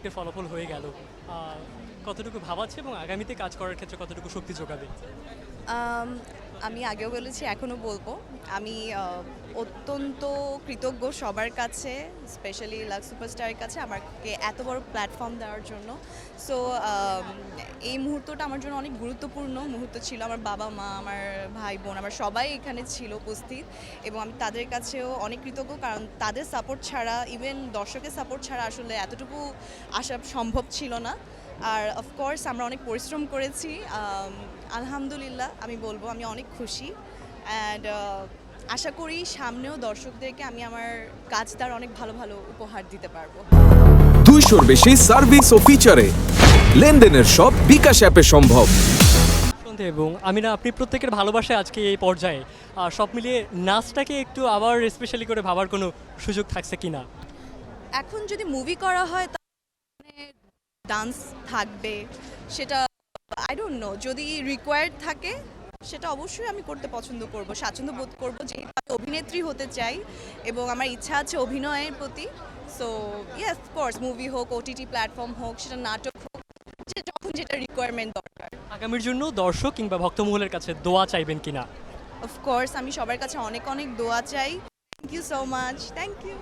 প্রজেক্টের ফলাফল হয়ে গেল, কতটুকু ভাবাচ্ছে এবং আগামীতে কাজ করার ক্ষেত্রে কতটুকু শক্তি যোগাবে? আম, আমি আগেও বলেছি, এখনও বলবো, আমি অত্যন্ত কৃতজ্ঞ সবার কাছে, স্পেশালি লাক্স সুপারস্টারের কাছে আমাকে এত বড় প্ল্যাটফর্ম দেওয়ার জন্য। সো এই মুহূর্তটা আমার জন্য অনেক গুরুত্বপূর্ণ মুহূর্ত ছিল। আমার বাবা মা, আমার ভাই বোন, আমার সবাই এখানে ছিল উপস্থিত, এবং আমি তাদের কাছেও অনেক কৃতজ্ঞ, কারণ তাদের সাপোর্ট ছাড়া, ইভেন দর্শকের সাপোর্ট ছাড়া আসলে এতটুকু আসা সম্ভব ছিল না। আর অফকোর্স আমরা অনেক পরিশ্রম করেছি। আলহামদুলিল্লাহ আমি বলবো আমি অনেক খুশি, অ্যান্ড আশা করি সামনেও দর্শকদেরকে আমি আমার কাজ দ্বারা অনেক ভালো ভালো উপহার দিতে পারবো। 200-র বেশি সার্ভিস ও ফিচারে লেনদেনের সব বিকাশ অ্যাপে সম্ভব। এবং আমিনা, আপনি প্রত্যেকের ভালোবাসায় আজকে এই পর্যায়ে সব মিলিয়ে নাচটাকে একটু আবার স্পেশালি করে ভাবার কোনো সুযোগ থাকছে কি না? এখন যদি মুভি করা হয় তাহলে ডান্স থাকবে, সেটা আই ডোন্ট নো, যদি রিকোয়ার্ড থাকে সেটা অবশ্যই আমি করতে পছন্দ করব, স্বাচ্ছন্দ্য বোধ করবো, যেহেতু আমি অভিনেত্রী হতে চাই এবং আমার ইচ্ছা আছে অভিনয়ের প্রতি। সো ইয়েস, অফকোর্স মুভি হোক, ওটিটি প্ল্যাটফর্ম হোক, সেটা নাটক হোক, যে যখন যেটা রিকোয়ারমেন্ট দরকার। আগামীর জন্য দর্শক কিংবা ভক্তমহলের কাছে দোয়া চাইবেন কিনা? অফকোর্স আমি সবার কাছে অনেক অনেক দোয়া চাই। Thank you so much, thank you.